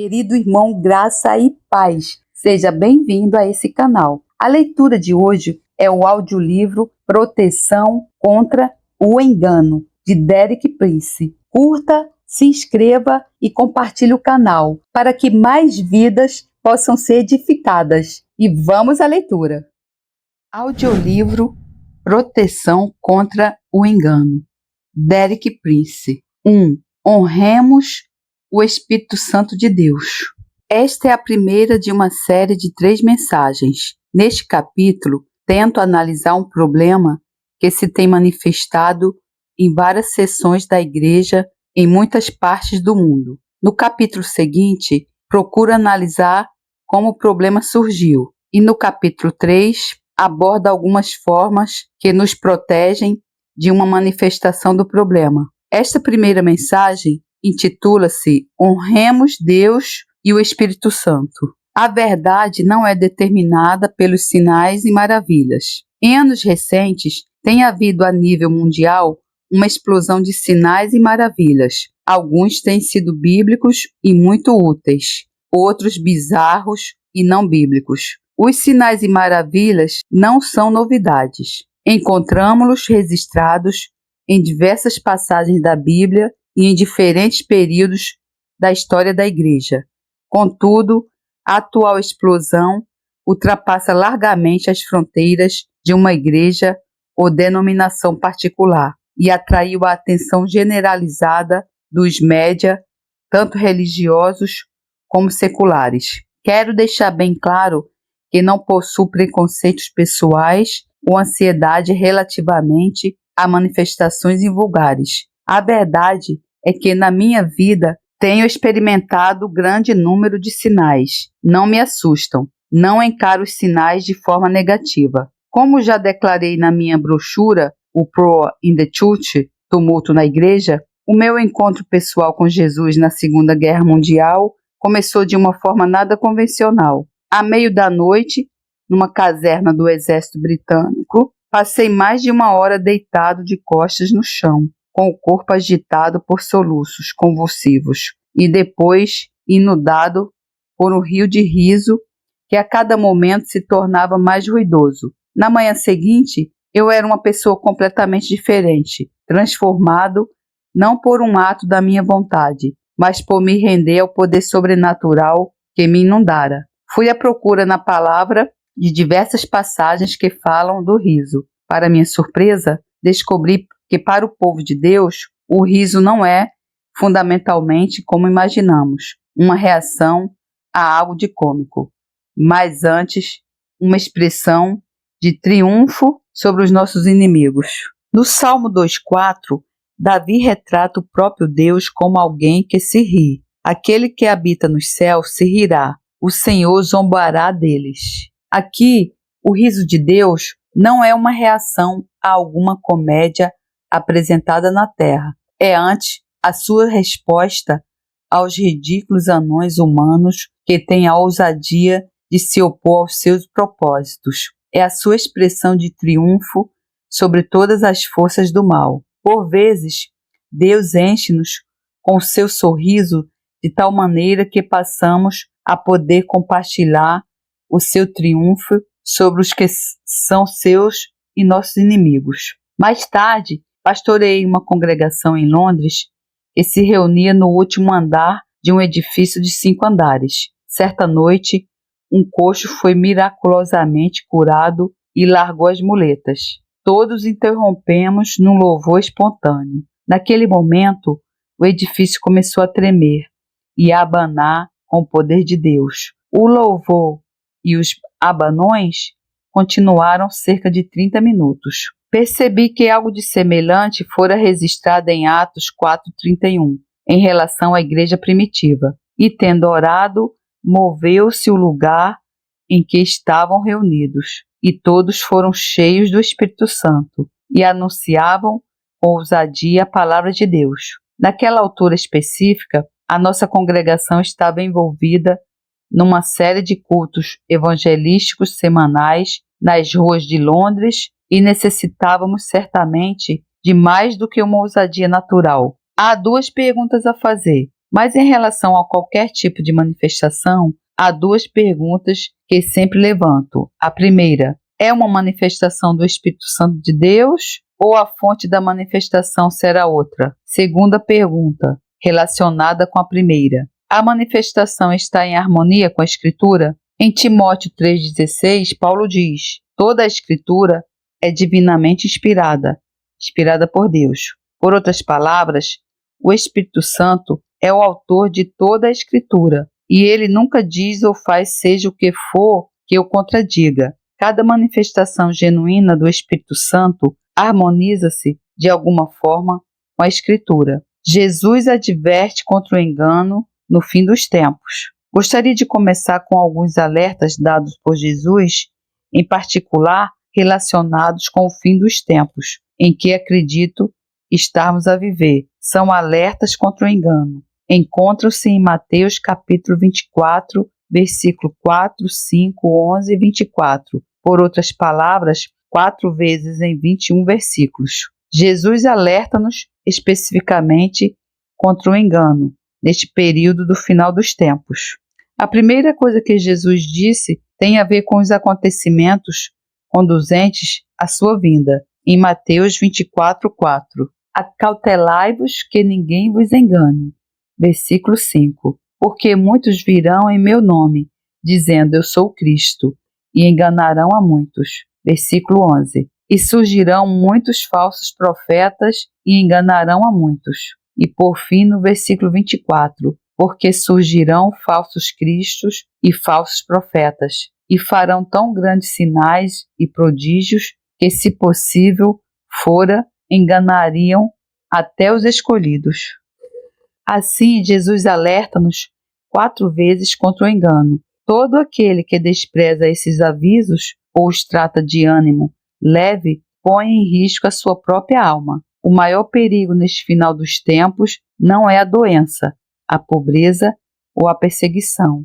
Querido irmão, graça e paz, seja bem-vindo a esse canal. A leitura de hoje é o audiolivro Proteção contra o Engano, de Derek Prince. Curta, se inscreva e compartilhe o canal, para que mais vidas possam ser edificadas. E vamos à leitura. Audiolivro Proteção contra o Engano, Derek Prince. 1. Honremos o Espírito Santo de Deus. Esta é a primeira de uma série de 3 mensagens. Neste capítulo, tento analisar um problema que se tem manifestado em várias seções da igreja em muitas partes do mundo. No capítulo seguinte, procuro analisar como o problema surgiu. E no capítulo 3, aborda algumas formas que nos protegem de uma manifestação do problema. Esta primeira mensagem intitula-se Honremos Deus e o Espírito Santo. A verdade não é determinada pelos sinais e maravilhas. Em anos recentes, tem havido a nível mundial uma explosão de sinais e maravilhas. Alguns têm sido bíblicos e muito úteis, outros bizarros e não bíblicos. Os sinais e maravilhas não são novidades. Encontramos-los registrados em diversas passagens da Bíblia e em diferentes períodos da história da Igreja. Contudo, a atual explosão ultrapassa largamente as fronteiras de uma igreja ou denominação particular e atraiu a atenção generalizada dos média, tanto religiosos como seculares. Quero deixar bem claro que não possuo preconceitos pessoais ou ansiedade relativamente a manifestações invulgares. A verdade é que na minha vida tenho experimentado grande número de sinais. Não me assustam. Não encaro os sinais de forma negativa. Como já declarei na minha brochura, o Pro in the Church, Tumulto na Igreja, o meu encontro pessoal com Jesus na Segunda Guerra Mundial começou de uma forma nada convencional. À meio da noite, numa caserna do Exército Britânico, passei mais de 1 hora deitado de costas no chão, com o corpo agitado por soluços convulsivos e depois inundado por um rio de riso que a cada momento se tornava mais ruidoso. Na manhã seguinte, eu era uma pessoa completamente diferente, transformado não por um ato da minha vontade, mas por me render ao poder sobrenatural que me inundara. Fui à procura na palavra de diversas passagens que falam do riso. Para minha surpresa, descobri que para o povo de Deus, o riso não é, fundamentalmente, como imaginamos, uma reação a algo de cômico, mas antes uma expressão de triunfo sobre os nossos inimigos. No Salmo 2,4, Davi retrata o próprio Deus como alguém que se ri. Aquele que habita nos céus se rirá, o Senhor zombará deles. Aqui, o riso de Deus não é uma reação a alguma comédia apresentada na terra. É antes a sua resposta aos ridículos anões humanos que têm a ousadia de se opor aos seus propósitos. É a sua expressão de triunfo sobre todas as forças do mal. Por vezes, Deus enche-nos com o seu sorriso de tal maneira que passamos a poder compartilhar o seu triunfo sobre os que são seus e nossos inimigos. Mais tarde, pastoreei uma congregação em Londres que se reunia no último andar de um edifício de 5 andares. Certa noite, um coxo foi miraculosamente curado e largou as muletas. Todos interrompemos num louvor espontâneo. Naquele momento, o edifício começou a tremer e a abanar com o poder de Deus. O louvor e os abanões continuaram cerca de 30 minutos. Percebi que algo de semelhante fora registrado em Atos 4:31, em relação à igreja primitiva. E tendo orado, moveu-se o lugar em que estavam reunidos, e todos foram cheios do Espírito Santo, e anunciavam com ousadia a palavra de Deus. Naquela altura específica, a nossa congregação estava envolvida numa série de cultos evangelísticos semanais nas ruas de Londres e necessitávamos certamente de mais do que uma ousadia natural. Há 2 perguntas a fazer. Mas em relação a qualquer tipo de manifestação, há duas perguntas que sempre levanto. A primeira, é uma manifestação do Espírito Santo de Deus ou a fonte da manifestação será outra? Segunda pergunta, relacionada com a primeira. A manifestação está em harmonia com a Escritura? Em Timóteo 3,16, Paulo diz: toda a Escritura é divinamente inspirada por Deus. Por outras palavras, o Espírito Santo é o autor de toda a Escritura, e ele nunca diz ou faz seja o que for que o contradiga. Cada manifestação genuína do Espírito Santo harmoniza-se de alguma forma com a Escritura. Jesus adverte contra o engano no fim dos tempos. Gostaria de começar com alguns alertas dados por Jesus, em particular relacionados com o fim dos tempos, em que acredito estarmos a viver. São alertas contra o engano. Encontram-se em Mateus capítulo 24, versículo 4, 5, 11 e 24. Por outras palavras, 4 vezes em 21 versículos. Jesus alerta-nos especificamente contra o engano, neste período do final dos tempos. A primeira coisa que Jesus disse tem a ver com os acontecimentos conduzentes à sua vinda, em Mateus 24, 4. Acautelai-vos que ninguém vos engane. Versículo 5. Porque muitos virão em meu nome, dizendo eu sou Cristo, e enganarão a muitos. Versículo 11. E surgirão muitos falsos profetas e enganarão a muitos. E por fim, no versículo 24, porque surgirão falsos cristos e falsos profetas, e farão tão grandes sinais e prodígios que, se possível fora, enganariam até os escolhidos. Assim, Jesus alerta-nos 4 vezes contra o engano. Todo aquele que despreza esses avisos ou os trata de ânimo leve põe em risco a sua própria alma. O maior perigo neste final dos tempos não é a doença, a pobreza ou a perseguição.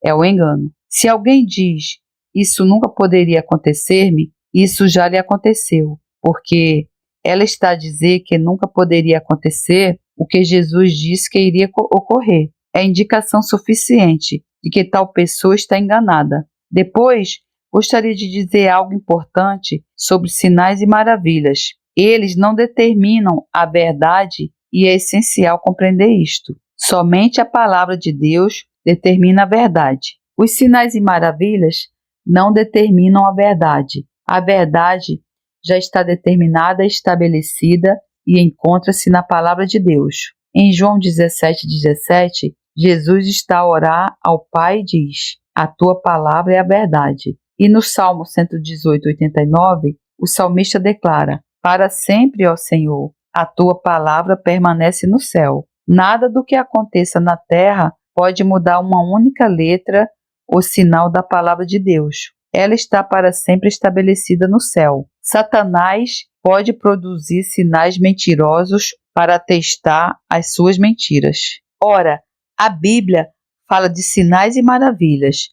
É o engano. Se alguém diz, isso nunca poderia acontecer-me, isso já lhe aconteceu, porque ela está a dizer que nunca poderia acontecer o que Jesus disse que iria ocorrer. É indicação suficiente de que tal pessoa está enganada. Depois, gostaria de dizer algo importante sobre sinais e maravilhas. Eles não determinam a verdade e é essencial compreender isto. Somente a palavra de Deus determina a verdade. Os sinais e maravilhas não determinam a verdade. A verdade já está determinada e estabelecida e encontra-se na palavra de Deus. Em João 17:17, Jesus está a orar ao Pai e diz: a tua palavra é a verdade. E no Salmo 118:89, o salmista declara: para sempre, ó Senhor, a tua palavra permanece no céu. Nada do que aconteça na terra pode mudar uma única letra ou sinal da palavra de Deus. Ela está para sempre estabelecida no céu. Satanás pode produzir sinais mentirosos para atestar as suas mentiras. Ora, a Bíblia fala de sinais e maravilhas,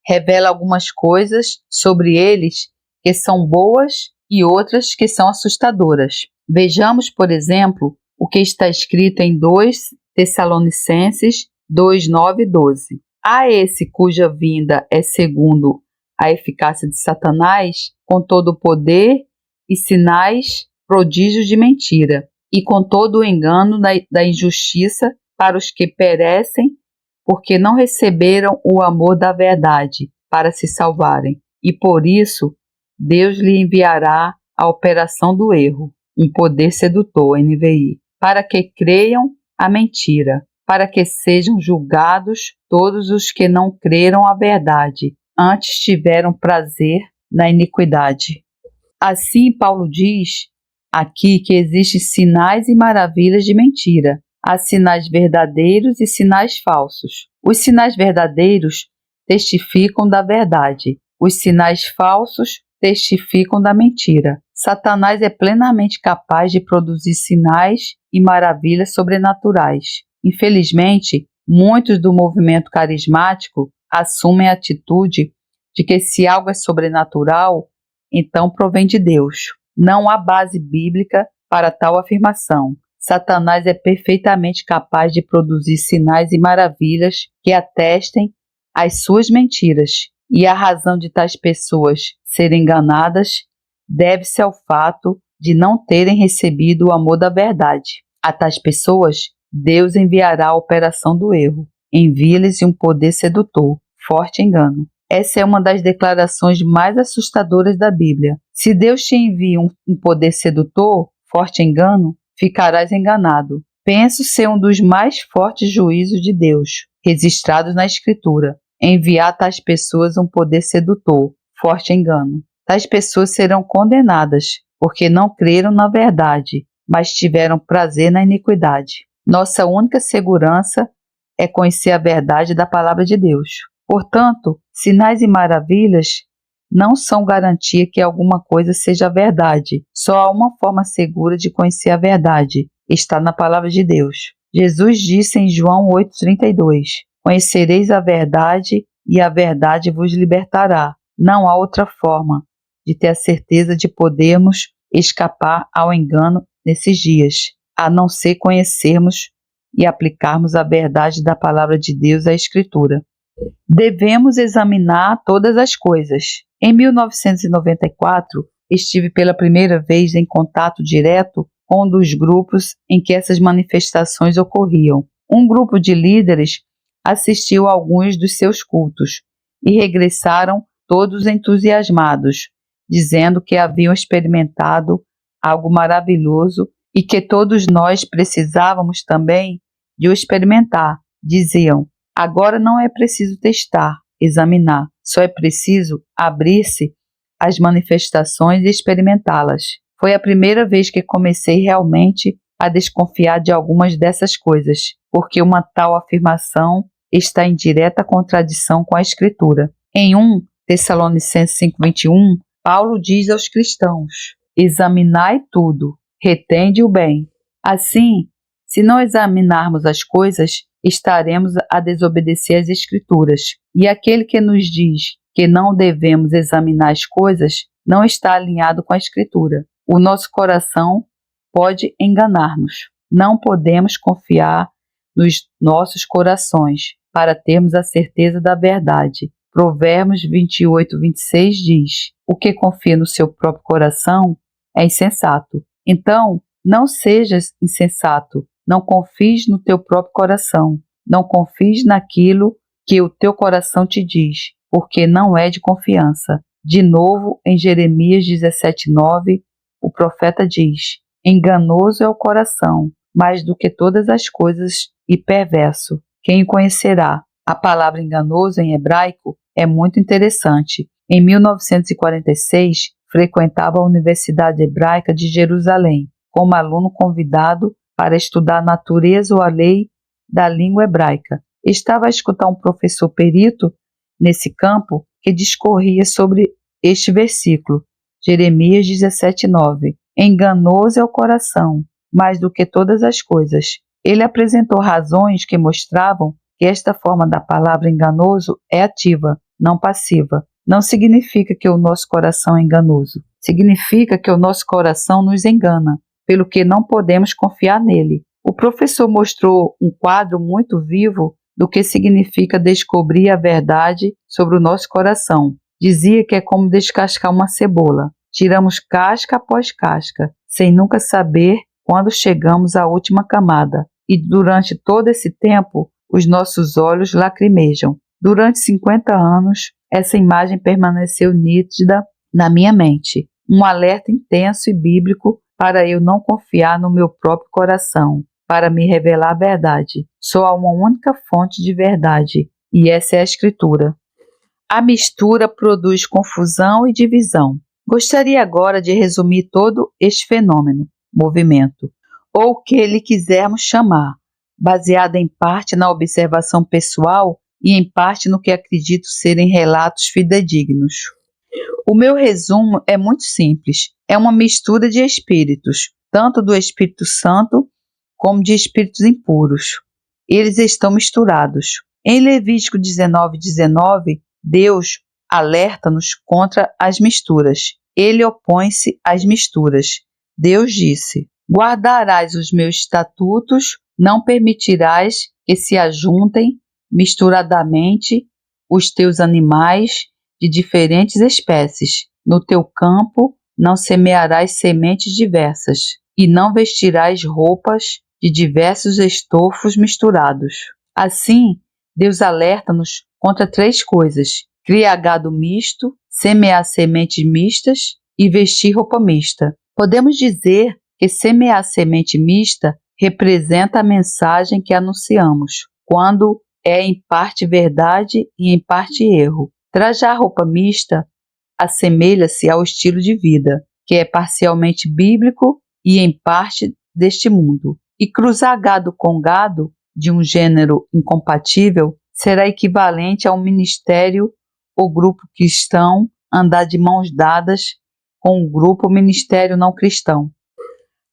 revela algumas coisas sobre eles que são boas e outras que são assustadoras. Vejamos, por exemplo, o que está escrito em 2 Tessalonicenses 2, 9 e 12. A esse cuja vinda é segundo a eficácia de Satanás, com todo o poder e sinais, prodígios de mentira, e com todo o engano da injustiça para os que perecem, porque não receberam o amor da verdade para se salvarem. E por isso, Deus lhe enviará a operação do erro, um poder sedutor, NVI, para que creiam a mentira, para que sejam julgados todos os que não creram a verdade, antes tiveram prazer na iniquidade. Assim, Paulo diz aqui que existem sinais e maravilhas de mentira. Há sinais verdadeiros e sinais falsos. Os sinais verdadeiros testificam da verdade. Os sinais falsos testificam da mentira. Satanás é plenamente capaz de produzir sinais e maravilhas sobrenaturais. Infelizmente, muitos do movimento carismático assumem a atitude de que se algo é sobrenatural, então provém de Deus. Não há base bíblica para tal afirmação. Satanás é perfeitamente capaz de produzir sinais e maravilhas que atestem as suas mentiras, e a razão de tais pessoas serem enganadas deve-se ao fato de não terem recebido o amor da verdade. A tais pessoas, Deus enviará a operação do erro, envia-lhes um poder sedutor, forte engano. Essa é uma das declarações mais assustadoras da Bíblia. Se Deus te envia um poder sedutor, forte engano, ficarás enganado. Penso ser um dos mais fortes juízos de Deus, registrados na Escritura, enviar a tais pessoas um poder sedutor, forte engano. Tais pessoas serão condenadas, porque não creram na verdade, mas tiveram prazer na iniquidade. Nossa única segurança é conhecer a verdade da palavra de Deus. Portanto, sinais e maravilhas não são garantia que alguma coisa seja verdade. Só há uma forma segura de conhecer a verdade. Está na palavra de Deus. Jesus disse em João 8,32: Conhecereis a verdade e a verdade vos libertará. Não há outra forma de ter a certeza de podermos escapar ao engano nesses dias, a não ser conhecermos e aplicarmos a verdade da palavra de Deus à Escritura. Devemos examinar todas as coisas. Em 1994, estive pela primeira vez em contato direto com um dos grupos em que essas manifestações ocorriam. Um grupo de líderes assistiu a alguns dos seus cultos e regressaram todos entusiasmados, dizendo que haviam experimentado algo maravilhoso e que todos nós precisávamos também de o experimentar. Diziam: agora não é preciso testar, examinar, só é preciso abrir-se às manifestações e experimentá-las. Foi a primeira vez que comecei realmente a desconfiar de algumas dessas coisas, porque uma tal afirmação está em direta contradição com a Escritura. Em 1 Tessalonicenses 5,21, Paulo diz aos cristãos: examinai tudo, retende o bem. Assim, se não examinarmos as coisas, estaremos a desobedecer às Escrituras. E aquele que nos diz que não devemos examinar as coisas não está alinhado com a Escritura. O nosso coração pode enganar-nos. Não podemos confiar nos nossos corações para termos a certeza da verdade. Provérbios 28:26 diz: o que confia no seu próprio coração é insensato. Então, não sejas insensato. Não confies no teu próprio coração. Não confies naquilo que o teu coração te diz, porque não é de confiança. De novo, em Jeremias 17:9, o profeta diz: enganoso é o coração, mais do que todas as coisas, e perverso. Quem o conhecerá? A palavra enganoso em hebraico é muito interessante. Em 1946, frequentava a Universidade Hebraica de Jerusalém, como aluno convidado para estudar a natureza ou a lei da língua hebraica. Estava a escutar um professor perito nesse campo que discorria sobre este versículo, Jeremias 17:9. Enganoso é o coração, mais do que todas as coisas. Ele apresentou razões que mostravam que esta forma da palavra enganoso é ativa, não passiva. Não significa que o nosso coração é enganoso. Significa que o nosso coração nos engana, pelo que não podemos confiar nele. O professor mostrou um quadro muito vivo do que significa descobrir a verdade sobre o nosso coração. Dizia que é como descascar uma cebola. Tiramos casca após casca, sem nunca saber quando chegamos à última camada. E durante todo esse tempo, os nossos olhos lacrimejam. Durante 50 anos, essa imagem permaneceu nítida na minha mente. Um alerta intenso e bíblico para eu não confiar no meu próprio coração, para me revelar a verdade. Só há uma única fonte de verdade, e essa é a Escritura. A mistura produz confusão e divisão. Gostaria agora de resumir todo este fenômeno, movimento, ou o que lhe quisermos chamar, baseado em parte na observação pessoal e em parte no que acredito serem relatos fidedignos. O meu resumo é muito simples. É uma mistura de espíritos, tanto do Espírito Santo como de espíritos impuros. Eles estão misturados. Em Levítico 19:19, Deus alerta-nos contra as misturas. Ele opõe-se às misturas. Deus disse: Guardarás os meus estatutos, não permitirás que se ajuntem misturadamente os teus animais de diferentes espécies. No teu campo não semearás sementes diversas, e não vestirás roupas de diversos estofos misturados. Assim, Deus alerta-nos contra 3 coisas: criar gado misto, semear sementes mistas e vestir roupa mista. Podemos dizer que semear semente mista representa a mensagem que anunciamos, quando é em parte verdade e em parte erro. Trajar roupa mista assemelha-se ao estilo de vida, que é parcialmente bíblico e em parte deste mundo. E cruzar gado com gado, de um gênero incompatível, será equivalente a um ministério ou grupo cristão andar de mãos dadas com um grupo ou ministério não cristão.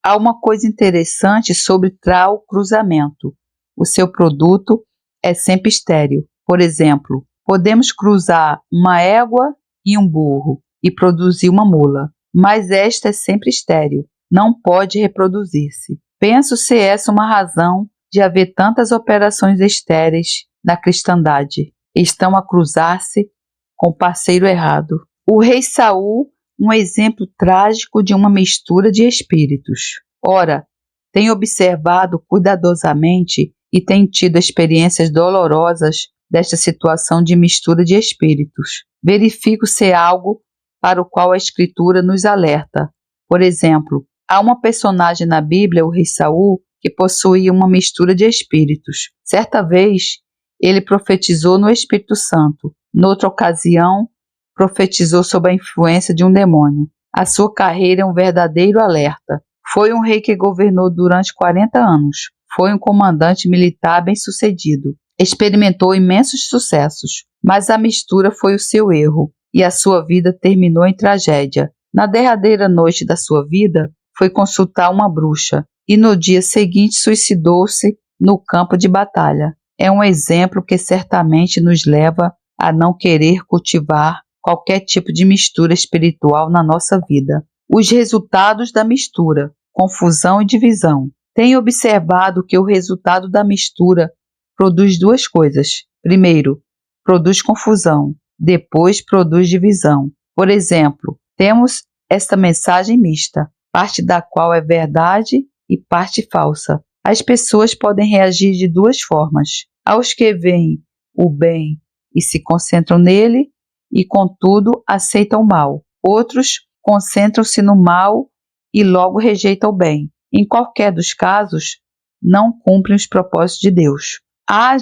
Há uma coisa interessante sobre tal cruzamento. O seu produto é sempre estéril. Por exemplo, podemos cruzar uma égua e um burro e produzir uma mula, mas esta é sempre estéril, não pode reproduzir-se. Penso ser essa uma razão de haver tantas operações estéreis na cristandade. Estão a cruzar-se com o parceiro errado. O rei Saul, um exemplo trágico de uma mistura de espíritos. Ora, tenho observado cuidadosamente e tenho tido experiências dolorosas desta situação de mistura de espíritos. Verifico ser algo para o qual a Escritura nos alerta. Por exemplo, há uma personagem na Bíblia, o rei Saul, que possuía uma mistura de espíritos. Certa vez, ele profetizou no Espírito Santo. Noutra ocasião, profetizou sob a influência de um demônio. A sua carreira é um verdadeiro alerta. Foi um rei que governou durante 40 anos. Foi um comandante militar bem-sucedido. Experimentou imensos sucessos, mas a mistura foi o seu erro, e a sua vida terminou em tragédia. Na derradeira noite da sua vida, foi consultar uma bruxa, e no dia seguinte suicidou-se no campo de batalha. É um exemplo que certamente nos leva a não querer cultivar qualquer tipo de mistura espiritual na nossa vida. Os resultados da mistura: confusão e divisão. Tenho observado que o resultado da mistura produz 2 coisas. Primeiro, produz confusão. Depois, produz divisão. Por exemplo, temos esta mensagem mista, parte da qual é verdade e parte falsa. As pessoas podem reagir de 2 formas. Aos que veem o bem e se concentram nele, e contudo aceitam o mal. Outros concentram-se no mal e logo rejeitam o bem. Em qualquer dos casos, não cumprem os propósitos de Deus.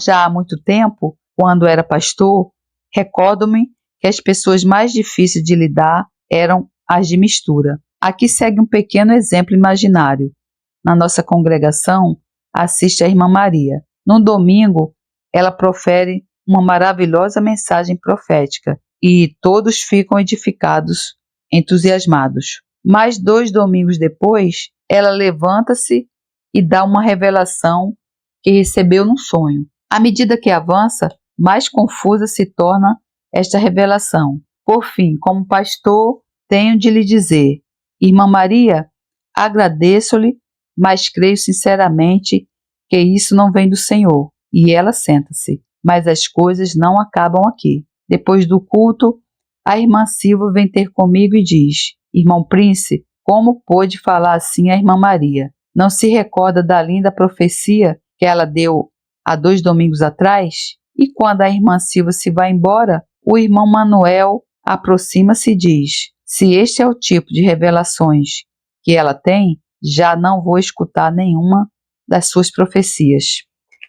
Já há muito tempo, quando era pastor, recordo-me que as pessoas mais difíceis de lidar eram as de mistura. Aqui segue um pequeno exemplo imaginário. Na nossa congregação, assiste a irmã Maria. Num domingo, ela profere uma maravilhosa mensagem profética e todos ficam edificados, entusiasmados. Mas 2 domingos depois, ela levanta-se e dá uma revelação que recebeu num sonho. À medida que avança, mais confusa se torna esta revelação. Por fim, como pastor, tenho de lhe dizer: Irmã Maria, agradeço-lhe, mas creio sinceramente que isso não vem do Senhor. E ela senta-se. Mas as coisas não acabam aqui. Depois do culto, a irmã Silva vem ter comigo e diz: Irmão Prince, como pôde falar assim a irmã Maria? Não se recorda da linda profecia que ela deu há 2 domingos atrás? E quando a irmã Silva se vai embora, o irmão Manuel aproxima-se e diz: se este é o tipo de revelações que ela tem, já não vou escutar nenhuma das suas profecias.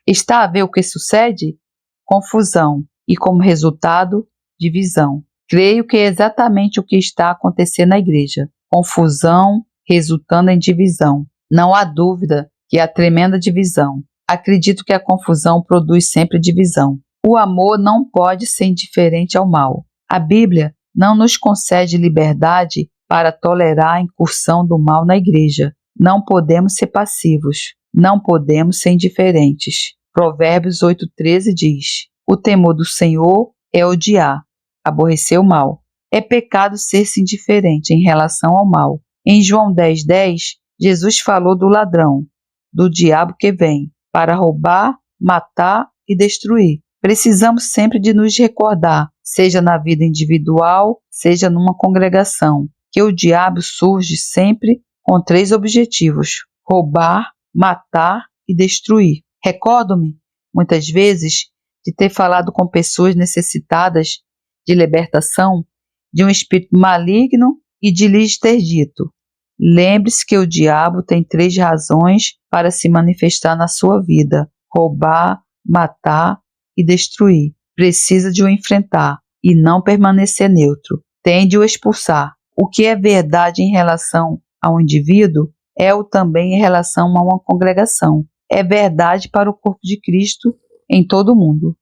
Está a ver o que sucede? Confusão e, como resultado, divisão. Creio que é exatamente o que está acontecendo na igreja. Confusão resultando em divisão. Não há dúvida que há tremenda divisão. Acredito que a confusão produz sempre divisão. O amor não pode ser indiferente ao mal. A Bíblia não nos concede liberdade para tolerar a incursão do mal na igreja. Não podemos ser passivos. Não podemos ser indiferentes. Provérbios 8,13 diz: o temor do Senhor é odiar, aborrecer o mal. É pecado ser-se indiferente em relação ao mal. Em João 10,10, Jesus falou do ladrão, do diabo que vem para roubar, matar e destruir. Precisamos sempre de nos recordar, seja na vida individual, seja numa congregação, que o diabo surge sempre com 3 objetivos: roubar, matar e destruir. Recordo-me, muitas vezes, de ter falado com pessoas necessitadas de libertação de um espírito maligno e de lhes ter dito: lembre-se que o diabo tem 3 razões para se manifestar na sua vida: roubar, matar e destruir. Precisa de o enfrentar e não permanecer neutro. Tem de o expulsar. O que é verdade em relação ao indivíduo é o também em relação a uma congregação. É verdade para o corpo de Cristo em todo o mundo.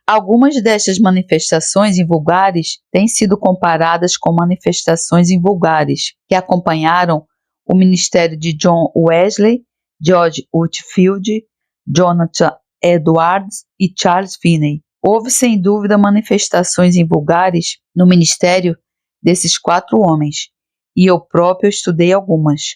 Algumas destas manifestações invulgares têm sido comparadas com manifestações invulgares que acompanharam o ministério de John Wesley, George Whitefield, Jonathan Edwards e Charles Finney. Houve sem dúvida manifestações invulgares no ministério desses 4 homens, e eu próprio estudei algumas,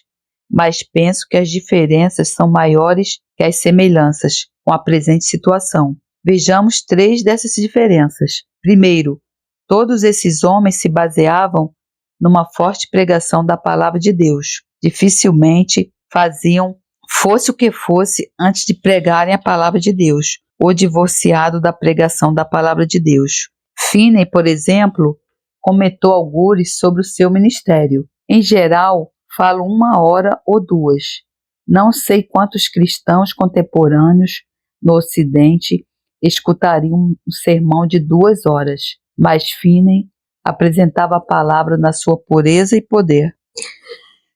mas penso que as diferenças são maiores que as semelhanças com a presente situação. Vejamos 3 dessas diferenças. Primeiro, todos esses homens se baseavam numa forte pregação da palavra de Deus. Dificilmente faziam, fosse o que fosse, antes de pregarem a palavra de Deus, ou divorciado da pregação da palavra de Deus. Finney, por exemplo, comentou algures sobre o seu ministério. Em geral, falo 1 hora ou 2. Não sei quantos cristãos contemporâneos no Ocidente escutariam um sermão de 2 horas, mas Finney apresentava a palavra na sua pureza e poder.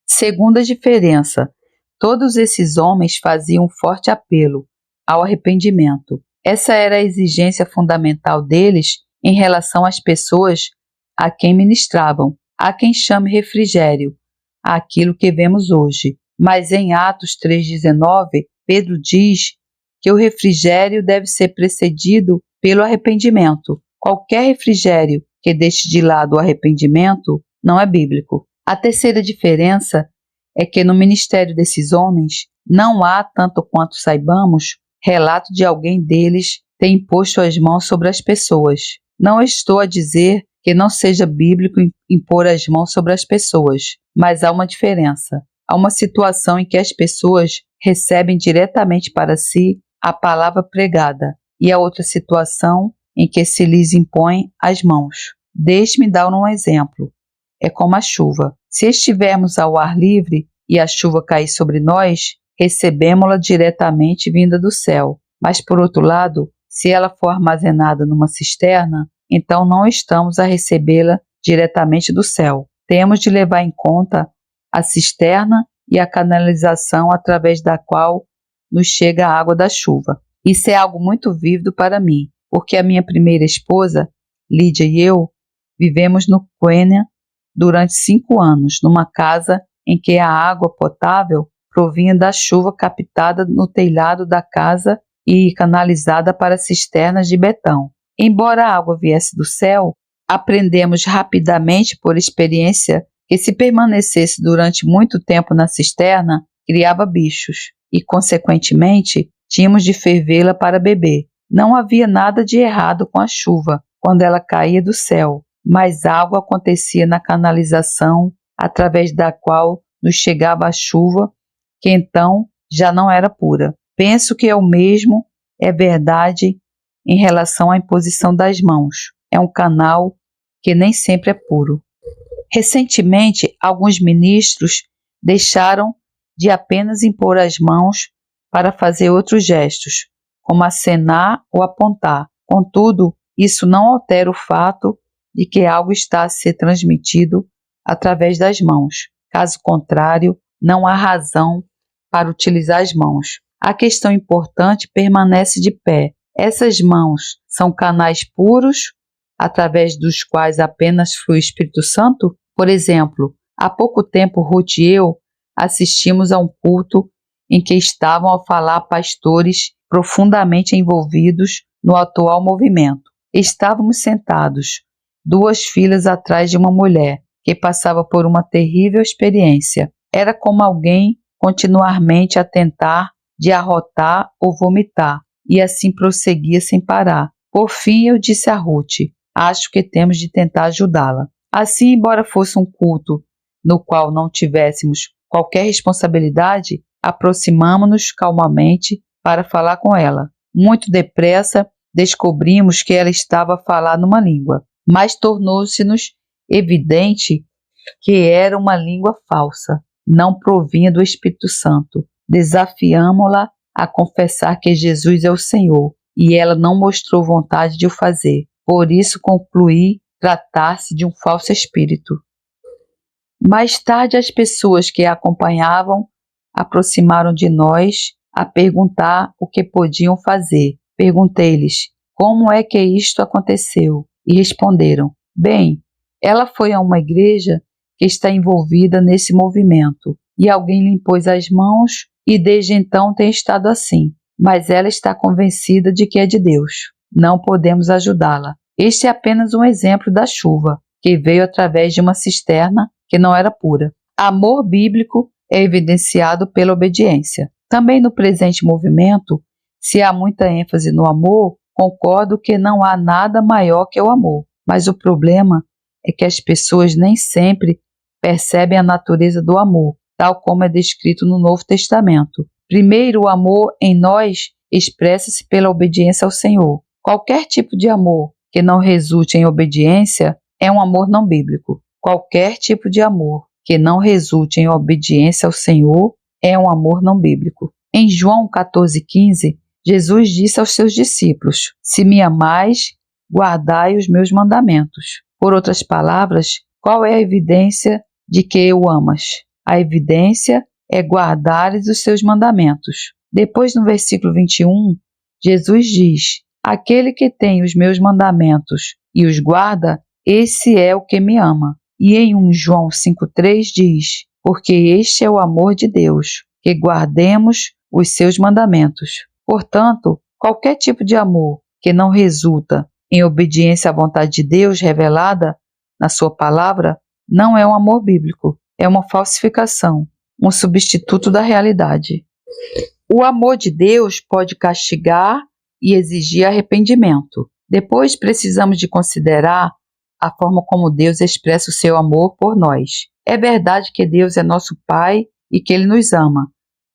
Segunda diferença, todos esses homens faziam um forte apelo ao arrependimento. Essa era a exigência fundamental deles em relação às pessoas a quem ministravam. Há quem chame refrigério aquilo que vemos hoje, mas em Atos 3,19, Pedro diz que o refrigério deve ser precedido pelo arrependimento. Qualquer refrigério que deixe de lado o arrependimento não é bíblico. A terceira diferença é que no ministério desses homens não há, tanto quanto saibamos, relato de alguém deles ter imposto as mãos sobre as pessoas. Não estou a dizer que não seja bíblico impor as mãos sobre as pessoas, mas há uma diferença. Há uma situação em que as pessoas recebem diretamente para si a palavra pregada, e a outra situação em que se lhes impõe as mãos. Deixe-me dar um exemplo. É como a chuva. Se estivermos ao ar livre e a chuva cair sobre nós, recebemos-la diretamente vinda do céu. Mas, por outro lado, se ela for armazenada numa cisterna, então não estamos a recebê-la diretamente do céu. Temos de levar em conta a cisterna e a canalização através da qual nos chega a água da chuva. Isso é algo muito vívido para mim, porque a minha primeira esposa, Lídia, e eu vivemos no Quênia durante 5 anos, numa casa em que a água potável provinha da chuva captada no telhado da casa e canalizada para cisternas de betão. Embora a água viesse do céu, aprendemos rapidamente por experiência que se permanecesse durante muito tempo na cisterna, criava bichos e, consequentemente, tínhamos de fervê-la para beber. Não havia nada de errado com a chuva quando ela caía do céu, mas algo acontecia na canalização através da qual nos chegava a chuva, que então já não era pura. Penso que é o mesmo, é verdade em relação à imposição das mãos. É um canal que nem sempre é puro. Recentemente, alguns ministros deixaram de apenas impor as mãos para fazer outros gestos, como acenar ou apontar. Contudo, isso não altera o fato de que algo está a ser transmitido através das mãos. Caso contrário, não há razão para utilizar as mãos. A questão importante permanece de pé. Essas mãos são canais puros, através dos quais apenas flui o Espírito Santo? Por exemplo, há pouco tempo Ruth e eu assistimos a um culto em que estavam a falar pastores profundamente envolvidos no atual movimento. Estávamos sentados, 2 filas atrás de uma mulher que passava por uma terrível experiência. Era como alguém continuamente a tentar de arrotar ou vomitar, e assim prosseguia sem parar. Por fim, eu disse a Ruth: acho que temos de tentar ajudá-la. Assim, embora fosse um culto no qual não tivéssemos qualquer responsabilidade, aproximamo-nos calmamente para falar com ela. Muito depressa, descobrimos que ela estava a falar numa língua, mas tornou-se-nos evidente que era uma língua falsa, não provinha do Espírito Santo. Desafiamo-la a confessar que Jesus é o Senhor, e ela não mostrou vontade de o fazer. Por isso concluí tratar-se de um falso espírito. Mais tarde, as pessoas que a acompanhavam aproximaram de nós a perguntar o que podiam fazer. Perguntei-lhes: como é que isto aconteceu? E responderam: bem, ela foi a uma igreja que está envolvida nesse movimento, e alguém lhe impôs as mãos, e desde então tem estado assim. Mas ela está convencida de que é de Deus. Não podemos ajudá-la. Este é apenas um exemplo da chuva, que veio através de uma cisterna que não era pura. Amor bíblico é evidenciado pela obediência. Também no presente movimento, se há muita ênfase no amor, concordo que não há nada maior que o amor. Mas o problema é que as pessoas nem sempre percebem a natureza do amor, tal como é descrito no Novo Testamento. Primeiro, o amor em nós expressa-se pela obediência ao Senhor. Qualquer tipo de amor que não resulte em obediência é um amor não bíblico. Qualquer tipo de amor que não resulte em obediência ao Senhor é um amor não bíblico. Em João 14,15, Jesus disse aos seus discípulos: se me amais, guardai os meus mandamentos. Por outras palavras, qual é a evidência de que o amas? A evidência é guardares os seus mandamentos. Depois, no versículo 21, Jesus diz: aquele que tem os meus mandamentos e os guarda, esse é o que me ama. E em 1 João 5,3 diz: porque este é o amor de Deus, que guardemos os seus mandamentos. Portanto, qualquer tipo de amor que não resulta em obediência à vontade de Deus revelada na sua palavra, não é um amor bíblico, é uma falsificação, um substituto da realidade. O amor de Deus pode castigar e exigir arrependimento. Depois precisamos de considerar a forma como Deus expressa o seu amor por nós. É verdade que Deus é nosso Pai e que Ele nos ama,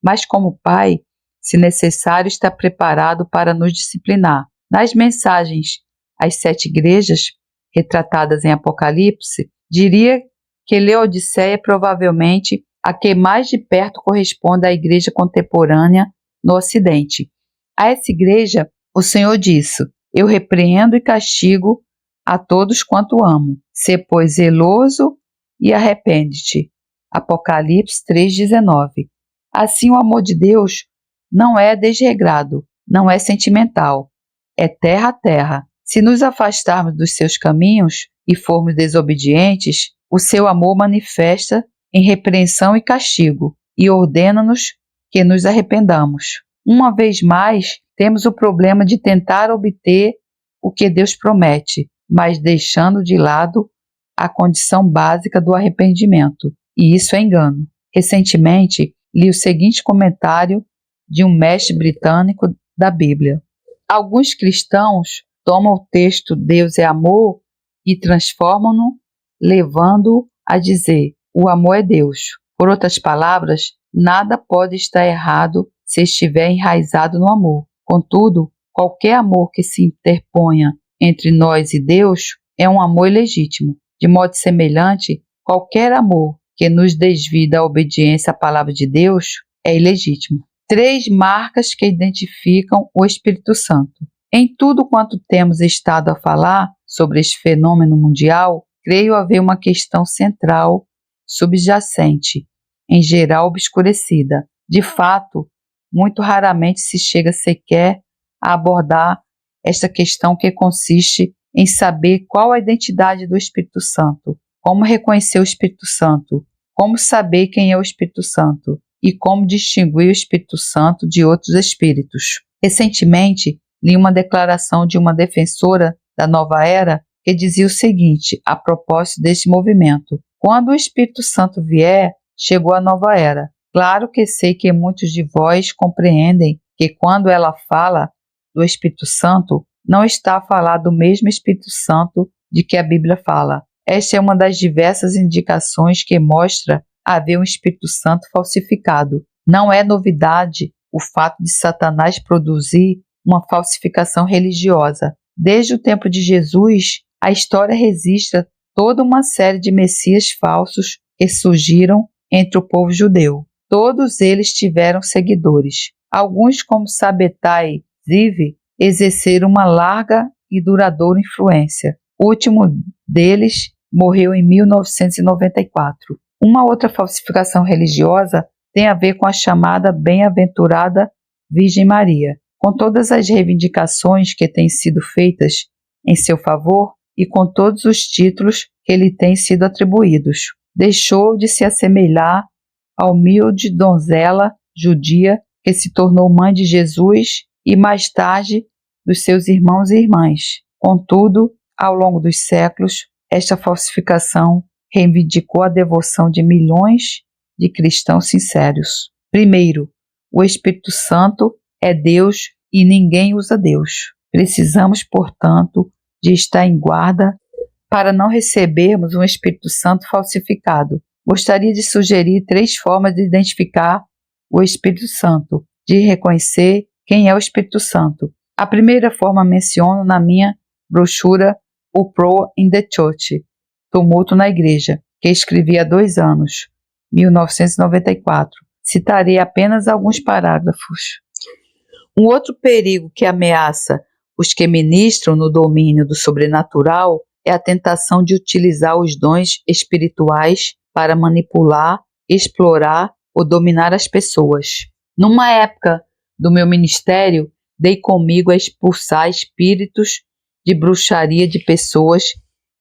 mas como Pai, se necessário, está preparado para nos disciplinar. Nas mensagens às 7 igrejas, retratadas em Apocalipse, diria que Laodiceia é provavelmente a que mais de perto corresponde à igreja contemporânea no Ocidente. A essa igreja, o Senhor disse: eu repreendo e castigo a todos quanto amo. Sê, pois, zeloso e arrepende-te. Apocalipse 3,19. Assim, o amor de Deus não é desregrado, não é sentimental, é terra a terra. Se nos afastarmos dos seus caminhos e formos desobedientes, o seu amor manifesta em repreensão e castigo, e ordena-nos que nos arrependamos. Uma vez mais, temos o problema de tentar obter o que Deus promete, mas deixando de lado a condição básica do arrependimento, e isso é engano. Recentemente, li o seguinte comentário de um mestre britânico da Bíblia. Alguns cristãos tomam o texto Deus é amor e transformam-no, levando-o a dizer: o amor é Deus. Por outras palavras, nada pode estar errado se estiver enraizado no amor. Contudo, qualquer amor que se interponha entre nós e Deus é um amor ilegítimo. De modo semelhante, qualquer amor que nos desvie da obediência à palavra de Deus é ilegítimo. 3 marcas que identificam o Espírito Santo. Em tudo quanto temos estado a falar sobre este fenômeno mundial, creio haver uma questão central, subjacente, em geral obscurecida. De fato, muito raramente se chega sequer a abordar esta questão, que consiste em saber qual a identidade do Espírito Santo, como reconhecer o Espírito Santo, como saber quem é o Espírito Santo e como distinguir o Espírito Santo de outros espíritos. Recentemente, li uma declaração de uma defensora da Nova Era que dizia o seguinte a propósito desse movimento: quando o Espírito Santo vier, chegou a nova era. Claro que sei que muitos de vós compreendem que quando ela fala do Espírito Santo, não está a falar do mesmo Espírito Santo de que a Bíblia fala. Esta é uma das diversas indicações que mostra haver um Espírito Santo falsificado. Não é novidade o fato de Satanás produzir uma falsificação religiosa. Desde o tempo de Jesus, a história registra toda uma série de messias falsos que surgiram entre o povo judeu. Todos eles tiveram seguidores. Alguns, como Sabbatai Ziv, exerceram uma larga e duradoura influência. O último deles morreu em 1994. Uma outra falsificação religiosa tem a ver com a chamada Bem-aventurada Virgem Maria. Com todas as reivindicações que têm sido feitas em seu favor e com todos os títulos que lhe têm sido atribuídos, deixou de se assemelhar à humilde donzela judia que se tornou mãe de Jesus e mais tarde dos seus irmãos e irmãs. Contudo, ao longo dos séculos, esta falsificação reivindicou a devoção de milhões de cristãos sinceros. Primeiro, o Espírito Santo é Deus e ninguém usa Deus. Precisamos, portanto, de estar em guarda para não recebermos um Espírito Santo falsificado. Gostaria de sugerir 3 formas de identificar o Espírito Santo, de reconhecer quem é o Espírito Santo. A primeira forma menciono na minha brochura Uproar in the Church, Tumulto na Igreja, que escrevi há 2 anos, 1994. Citarei apenas alguns parágrafos. Um outro perigo que ameaça os que ministram no domínio do sobrenatural é a tentação de utilizar os dons espirituais para manipular, explorar ou dominar as pessoas. Numa época do meu ministério, dei comigo a expulsar espíritos de bruxaria de pessoas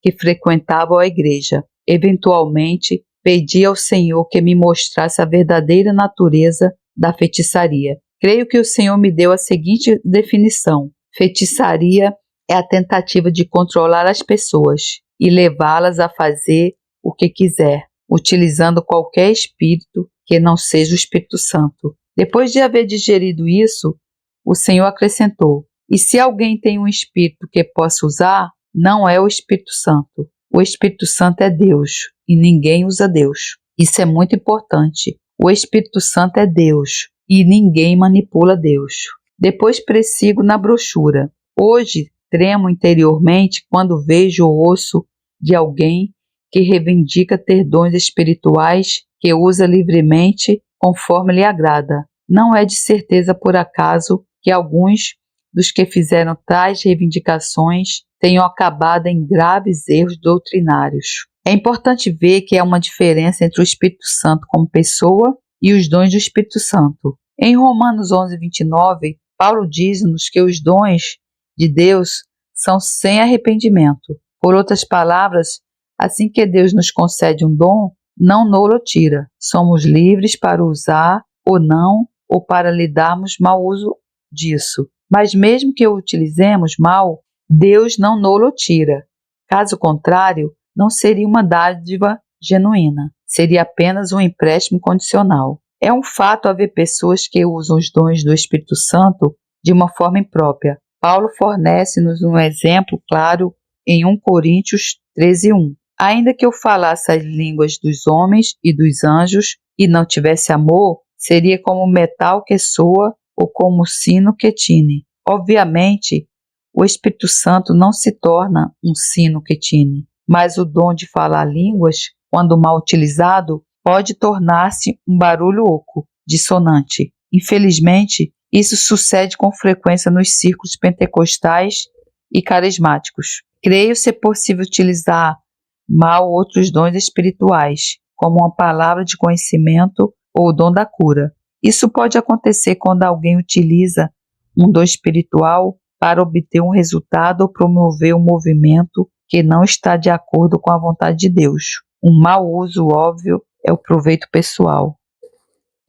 que frequentavam a igreja. Eventualmente, pedi ao Senhor que me mostrasse a verdadeira natureza da feitiçaria. Creio que o Senhor me deu a seguinte definição: feitiçaria é a tentativa de controlar as pessoas e levá-las a fazer o que quiser, utilizando qualquer espírito que não seja o Espírito Santo. Depois de haver digerido isso, o Senhor acrescentou: e se alguém tem um espírito que possa usar, não é o Espírito Santo. O Espírito Santo é Deus e ninguém usa Deus. Isso é muito importante. O Espírito Santo é Deus e ninguém manipula Deus. Depois pressigo na brochura. Hoje, tremo interiormente quando vejo ou ouço de alguém que reivindica ter dons espirituais que usa livremente conforme lhe agrada. Não é de certeza por acaso que alguns dos que fizeram tais reivindicações tenham acabado em graves erros doutrinários. É importante ver que há uma diferença entre o Espírito Santo como pessoa e os dons do Espírito Santo. Em Romanos 11:29, Paulo diz-nos que os dons de Deus são sem arrependimento. Por outras palavras, assim que Deus nos concede um dom, não nos tira. Somos livres para usar ou não, ou para lhe darmos mau uso disso. Mas mesmo que o utilizemos mal, Deus não nos tira. Caso contrário, não seria uma dádiva genuína. Seria apenas um empréstimo condicional. É um fato haver pessoas que usam os dons do Espírito Santo de uma forma imprópria. Paulo fornece-nos um exemplo claro em 1 Coríntios 13:1. Ainda que eu falasse as línguas dos homens e dos anjos e não tivesse amor, seria como metal que soa ou como sino que tine. Obviamente, o Espírito Santo não se torna um sino que tine, mas o dom de falar línguas, quando mal utilizado, pode tornar-se um barulho oco, dissonante. Infelizmente, isso sucede com frequência nos círculos pentecostais e carismáticos. Creio ser possível utilizar mal outros dons espirituais, como uma palavra de conhecimento ou o dom da cura. Isso pode acontecer quando alguém utiliza um dom espiritual para obter um resultado ou promover um movimento que não está de acordo com a vontade de Deus. Um mau uso óbvio é o proveito pessoal.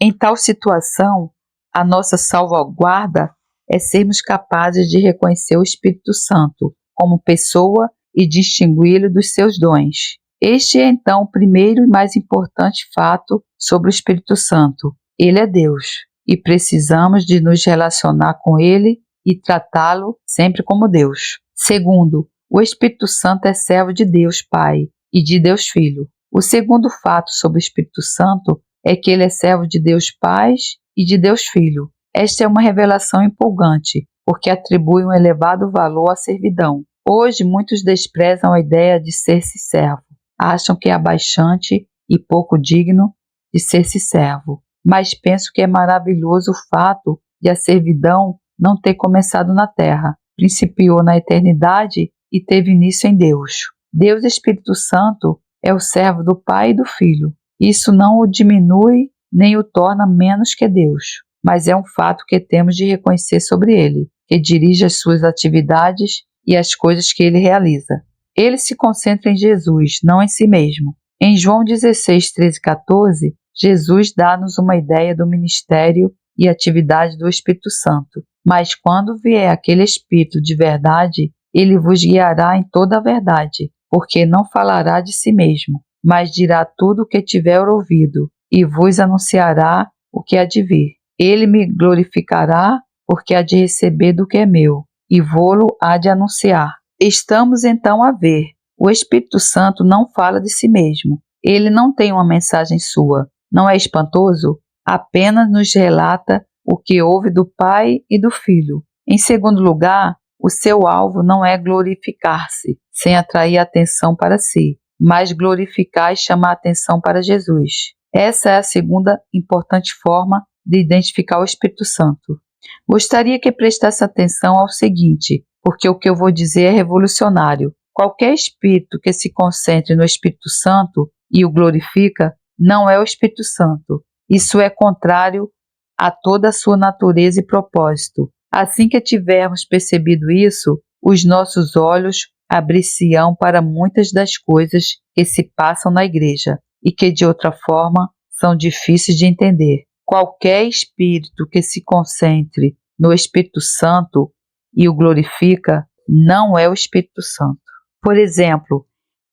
Em tal situação, a nossa salvaguarda é sermos capazes de reconhecer o Espírito Santo como pessoa e distingui-lo dos seus dons. Este é então o primeiro e mais importante fato sobre o Espírito Santo. Ele é Deus e precisamos de nos relacionar com Ele e tratá-lo sempre como Deus. Segundo, o Espírito Santo é servo de Deus Pai e de Deus Filho. O segundo fato sobre o Espírito Santo é que ele é servo de Deus Pai e de Deus Filho. Esta é uma revelação empolgante, porque atribui um elevado valor à servidão. Hoje, muitos desprezam a ideia de ser-se servo. Acham que é abaixante e pouco digno de ser-se servo. Mas penso que é maravilhoso o fato de a servidão não ter começado na terra, principiou na eternidade e teve início em Deus. Deus Espírito Santo é o servo do Pai e do Filho. Isso não o diminui nem o torna menos que Deus, mas é um fato que temos de reconhecer sobre ele, que dirige as suas atividades e as coisas que ele realiza. Ele se concentra em Jesus, não em si mesmo. Em João 16, 13 e 14, Jesus dá-nos uma ideia do ministério e atividade do Espírito Santo. Mas quando vier aquele Espírito de verdade, ele vos guiará em toda a verdade, porque não falará de si mesmo, mas dirá tudo o que tiver ouvido, e vos anunciará o que há de vir. Ele me glorificará, porque há de receber do que é meu, e vô-lo há de anunciar. Estamos então a ver. O Espírito Santo não fala de si mesmo. Ele não tem uma mensagem sua. Não é espantoso? Apenas nos relata o que ouve do Pai e do Filho. Em segundo lugar, o seu alvo não é glorificar-se, sem atrair a atenção para si, mas glorificar e chamar a atenção para Jesus. Essa é a segunda importante forma de identificar o Espírito Santo. Gostaria que prestasse atenção ao seguinte, porque o que eu vou dizer é revolucionário. Qualquer espírito que se concentre no Espírito Santo e o glorifica, não é o Espírito Santo. Isso é contrário a toda a sua natureza e propósito. Assim que tivermos percebido isso, os nossos olhos abrir-se-ão para muitas das coisas que se passam na igreja e que de outra forma são difíceis de entender. Qualquer espírito que se concentre no Espírito Santo e o glorifica, não é o Espírito Santo. Por exemplo,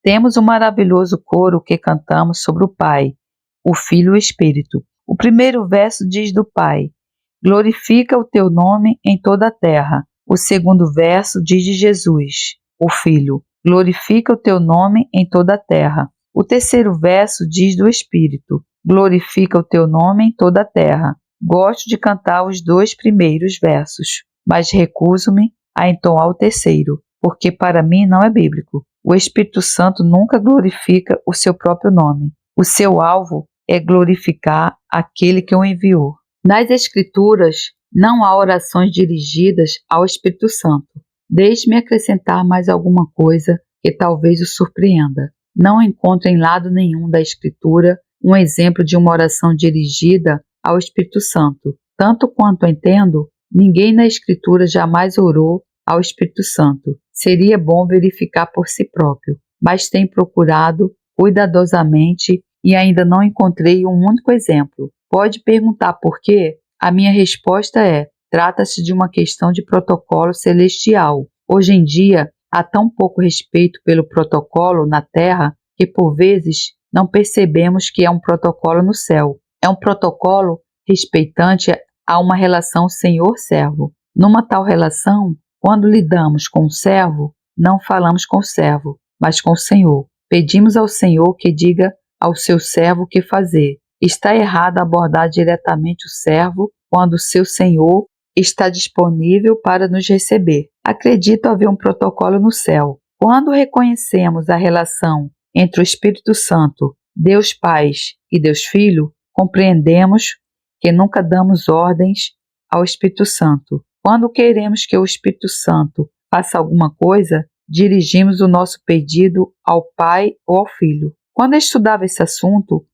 temos um maravilhoso coro que cantamos sobre o Pai, o Filho e o Espírito. O primeiro verso diz do Pai: glorifica o teu nome em toda a terra. O segundo verso diz de Jesus, o Filho: glorifica o teu nome em toda a terra. O terceiro verso diz do Espírito: glorifica o teu nome em toda a terra. Gosto de cantar os dois primeiros versos, mas recuso-me a entoar o terceiro, porque para mim não é bíblico. O Espírito Santo nunca glorifica o seu próprio nome. O seu alvo é glorificar aquele que o enviou. Nas Escrituras, não há orações dirigidas ao Espírito Santo. Deixe-me acrescentar mais alguma coisa que talvez o surpreenda. Não encontro em lado nenhum da Escritura um exemplo de uma oração dirigida ao Espírito Santo. Tanto quanto entendo, ninguém na Escritura jamais orou ao Espírito Santo. Seria bom verificar por si próprio, mas tenho procurado cuidadosamente e ainda não encontrei um único exemplo. Pode perguntar por quê? A minha resposta é: trata-se de uma questão de protocolo celestial. Hoje em dia, há tão pouco respeito pelo protocolo na Terra que, por vezes, não percebemos que é um protocolo no céu. É um protocolo respeitante a uma relação senhor-servo. Numa tal relação, quando lidamos com o servo, não falamos com o servo, mas com o Senhor. Pedimos ao Senhor que diga ao seu servo o que fazer. Está errado abordar diretamente o servo quando o seu Senhor está disponível para nos receber. Acredito haver um protocolo no céu. Quando reconhecemos a relação entre o Espírito Santo, Deus Pai e Deus Filho, compreendemos que nunca damos ordens ao Espírito Santo. Quando queremos que o Espírito Santo faça alguma coisa, dirigimos o nosso pedido ao Pai ou ao Filho. Quando eu estudava esse assunto,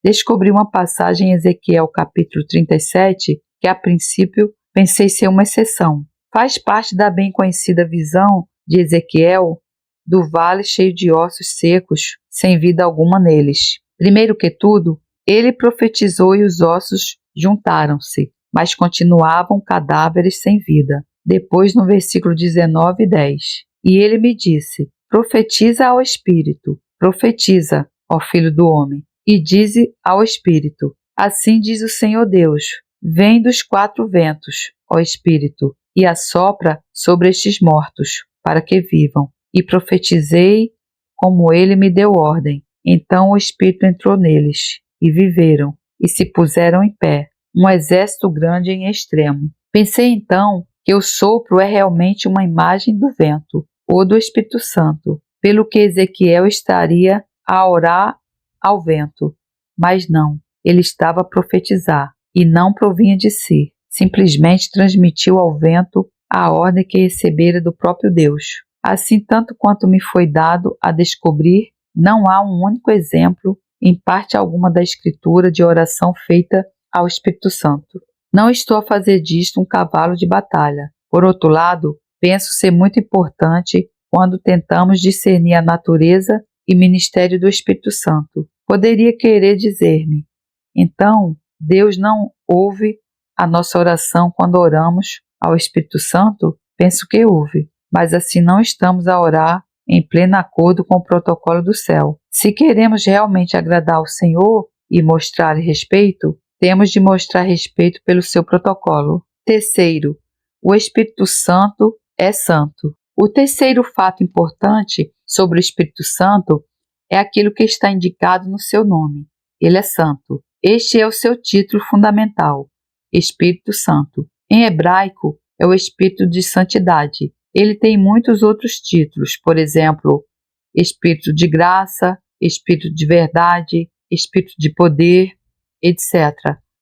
descobri uma passagem em Ezequiel capítulo 37, que a princípio pensei ser uma exceção. Faz parte da bem conhecida visão de Ezequiel do vale cheio de ossos secos, sem vida alguma neles. Primeiro que tudo, ele profetizou e os ossos juntaram-se, mas continuavam cadáveres sem vida. Depois, no versículo 19 e 10. E ele me disse: profetiza ao Espírito, Profetiza, ó filho do homem, e dize ao Espírito: assim diz o Senhor Deus: vem dos 4 ventos, ó Espírito, e assopra sobre estes mortos, para que vivam. E profetizei como ele me deu ordem. Então o Espírito entrou neles, e viveram, e se puseram em pé, um exército grande em extremo. Pensei então que o sopro é realmente uma imagem do vento, ou do Espírito Santo, pelo que Ezequiel estaria a orar ao vento. Mas não, ele estava a profetizar, e não provinha de si. Simplesmente transmitiu ao vento a ordem que recebera do próprio Deus. Assim, tanto quanto me foi dado a descobrir, não há um único exemplo, em parte alguma da Escritura, de oração feita ao Espírito Santo. Não estou a fazer disto um cavalo de batalha. Por outro lado, penso ser muito importante quando tentamos discernir a natureza e ministério do Espírito Santo. Poderia querer dizer-me: então, Deus não ouve a nossa oração quando oramos ao Espírito Santo? Penso que ouve, mas assim não estamos a orar em pleno acordo com o protocolo do céu. Se queremos realmente agradar ao Senhor e mostrar-lhe respeito, temos de mostrar respeito pelo seu protocolo. Terceiro, o Espírito Santo é santo. O terceiro fato importante sobre o Espírito Santo é aquilo que está indicado no seu nome. Ele é santo. Este é o seu título fundamental, Espírito Santo. Em hebraico, é o Espírito de Santidade. Ele tem muitos outros títulos, por exemplo, Espírito de Graça, Espírito de Verdade, Espírito de Poder, etc.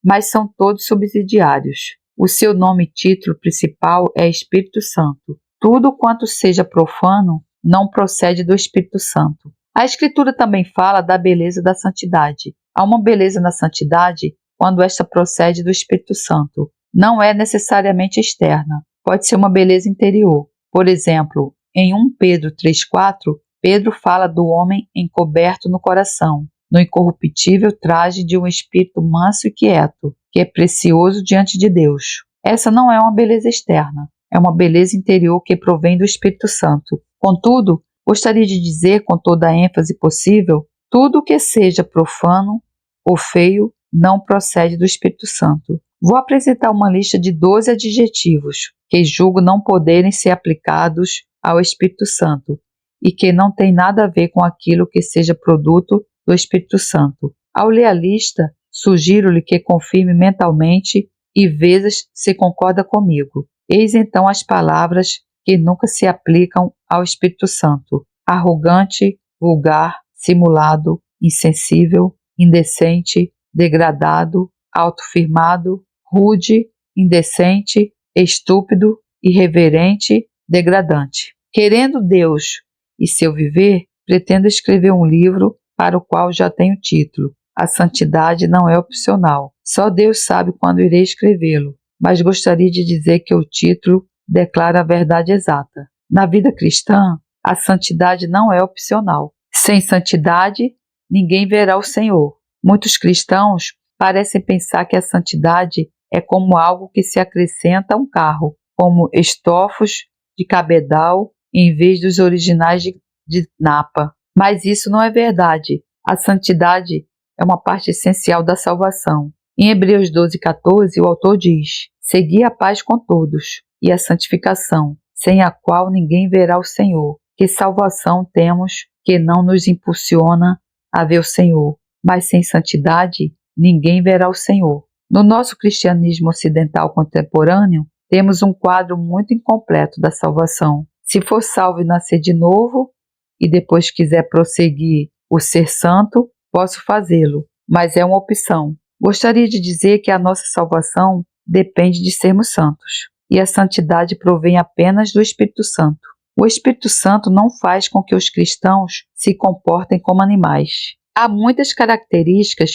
Mas são todos subsidiários. O seu nome e título principal é Espírito Santo. Tudo quanto seja profano não procede do Espírito Santo. A Escritura também fala da beleza da santidade. Há uma beleza na santidade quando esta procede do Espírito Santo. Não é necessariamente externa, pode ser uma beleza interior. Por exemplo, em 1 Pedro 3,4, Pedro fala do homem encoberto no coração, no incorruptível traje de um espírito manso e quieto, que é precioso diante de Deus. Essa não é uma beleza externa, é uma beleza interior que provém do Espírito Santo. Contudo, gostaria de dizer com toda a ênfase possível, tudo o que seja profano ou feio não procede do Espírito Santo. Vou apresentar uma lista de 12 adjetivos que julgo não poderem ser aplicados ao Espírito Santo e que não tem nada a ver com aquilo que seja produto do Espírito Santo. Ao ler a lista, sugiro-lhe que confirme mentalmente e veja se concorda comigo. Eis então as palavras que nunca se aplicam ao Espírito Santo: arrogante, vulgar, simulado, insensível, indecente, degradado, autofirmado, rude, indecente, estúpido, irreverente, degradante. Querendo Deus e seu viver, pretendo escrever um livro para o qual já tenho título. A santidade não é opcional. Só Deus sabe quando irei escrevê-lo, mas gostaria de dizer que o título declara a verdade exata. Na vida cristã, a santidade não é opcional. Sem santidade, ninguém verá o Senhor. Muitos cristãos parecem pensar que a santidade é como algo que se acrescenta a um carro, como estofos de cabedal em vez dos originais de napa. Mas isso não é verdade. A santidade é uma parte essencial da salvação. Em Hebreus 12,14, o autor diz: segui a paz com todos e a santificação, sem a qual ninguém verá o Senhor. Que salvação temos que não nos impulsiona a ver o Senhor, mas sem santidade ninguém verá o Senhor. No nosso cristianismo ocidental contemporâneo, temos um quadro muito incompleto da salvação. Se for salvo e nascer de novo, e depois quiser prosseguir o ser santo, posso fazê-lo, mas é uma opção. Gostaria de dizer que a nossa salvação depende de sermos santos, e a santidade provém apenas do Espírito Santo. O Espírito Santo não faz com que os cristãos se comportem como animais. Há muitas características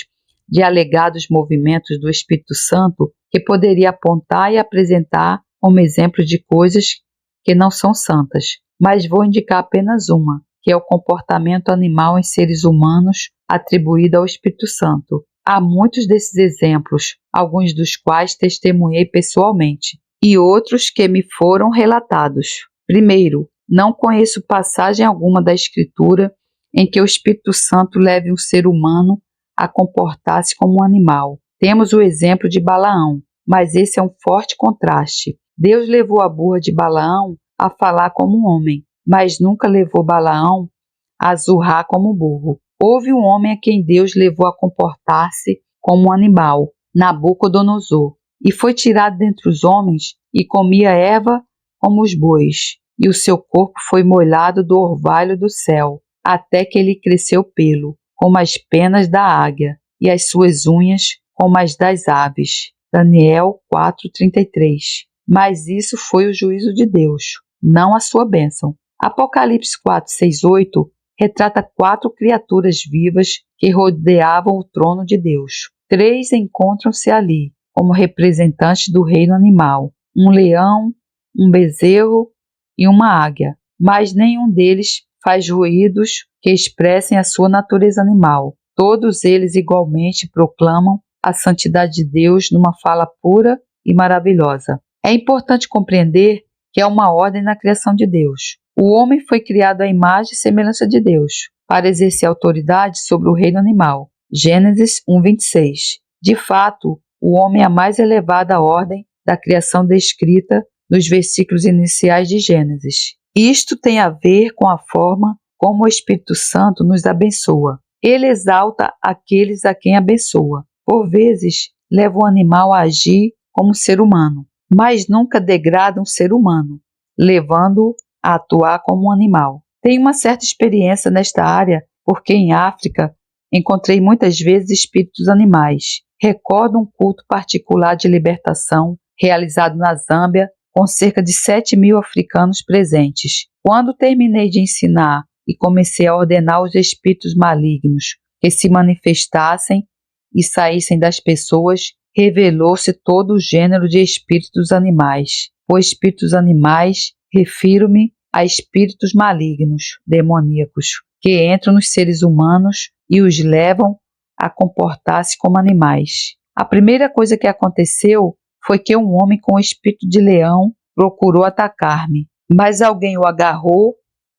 de alegados movimentos do Espírito Santo que poderia apontar e apresentar como exemplo de coisas que não são santas, mas vou indicar apenas uma, que é o comportamento animal em seres humanos atribuído ao Espírito Santo. Há muitos desses exemplos, alguns dos quais testemunhei pessoalmente, e outros que me foram relatados. Primeiro, não conheço passagem alguma da Escritura em que o Espírito Santo leve um ser humano a comportar-se como um animal. Temos o exemplo de Balaão, mas esse é um forte contraste. Deus levou a burra de Balaão a falar como um homem, mas nunca levou Balaão a zurrar como um burro. Houve um homem a quem Deus levou a comportar-se como um animal, Nabucodonosor, e foi tirado dentre os homens e comia erva como os bois, e o seu corpo foi molhado do orvalho do céu, até que ele cresceu pelo, como as penas da águia, e as suas unhas como as das aves. Daniel 4:33. Mas isso foi o juízo de Deus, não a sua bênção. Apocalipse 4:6-8 retrata 4 criaturas vivas que rodeavam o trono de Deus. 3 encontram-se ali, como representantes do reino animal: um leão, um bezerro e uma águia, mas nenhum deles faz ruídos que expressem a sua natureza animal. Todos eles igualmente proclamam a santidade de Deus numa fala pura e maravilhosa. É importante compreender que há uma ordem na criação de Deus. O homem foi criado à imagem e semelhança de Deus, para exercer autoridade sobre o reino animal. Gênesis 1:26. De fato, o homem é a mais elevada ordem da criação descrita nos versículos iniciais de Gênesis. Isto tem a ver com a forma como o Espírito Santo nos abençoa. Ele exalta aqueles a quem abençoa. Por vezes, leva o animal a agir como ser humano, mas nunca degrada um ser humano, levando-o a atuar como um animal. Tenho uma certa experiência nesta área, porque em África encontrei muitas vezes espíritos animais. Recordo um culto particular de libertação realizado na Zâmbia, com cerca de 7.000 africanos presentes. Quando terminei de ensinar e comecei a ordenar os espíritos malignos que se manifestassem e saíssem das pessoas, revelou-se todo o gênero de espíritos animais. Por espíritos animais, refiro-me a espíritos malignos, demoníacos, que entram nos seres humanos e os levam a comportar-se como animais. A primeira coisa que aconteceu foi que um homem com o espírito de leão procurou atacar-me, mas alguém o agarrou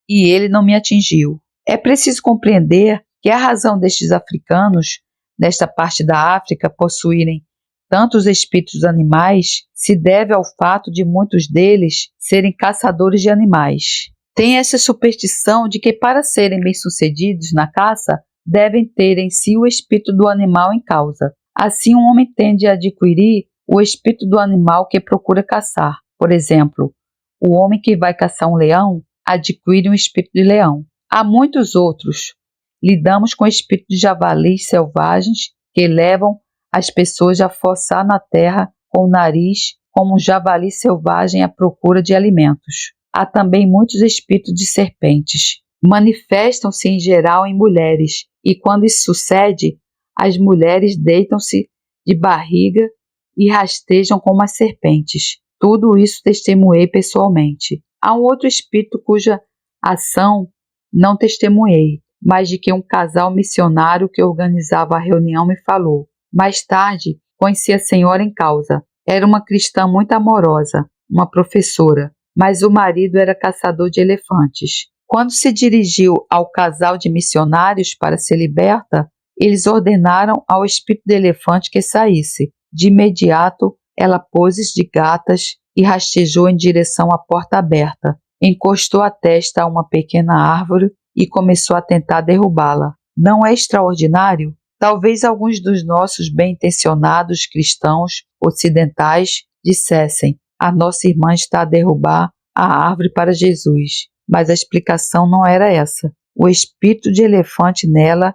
e ele não me atingiu. É preciso compreender que a razão destes africanos, nesta parte da África, possuírem tantos espíritos animais se deve ao fato de muitos deles serem caçadores de animais. Tem essa superstição de que para serem bem-sucedidos na caça, devem ter em si o espírito do animal em causa. Assim, um homem tende a adquirir o espírito do animal que procura caçar. Por exemplo, o homem que vai caçar um leão adquire um espírito de leão. Há muitos outros. Lidamos com o espírito de javalis selvagens que levam as pessoas a forçar na terra com o nariz como um javali selvagem à procura de alimentos. Há também muitos espíritos de serpentes. Manifestam-se em geral em mulheres e quando isso sucede, as mulheres deitam-se de barriga e rastejam como as serpentes. Tudo isso testemunhei pessoalmente. Há um outro espírito cuja ação não testemunhei, mas de que um casal missionário que organizava a reunião me falou. Mais tarde, conheci a senhora em causa. Era uma cristã muito amorosa, uma professora, mas o marido era caçador de elefantes. Quando se dirigiu ao casal de missionários para ser liberta, eles ordenaram ao espírito de elefante que saísse. De imediato, ela pôs-se de gatas e rastejou em direção à porta aberta. Encostou a testa a uma pequena árvore e começou a tentar derrubá-la. Não é extraordinário? Talvez alguns dos nossos bem-intencionados cristãos ocidentais dissessem: a nossa irmã está a derrubar a árvore para Jesus. Mas a explicação não era essa. O espírito de elefante nela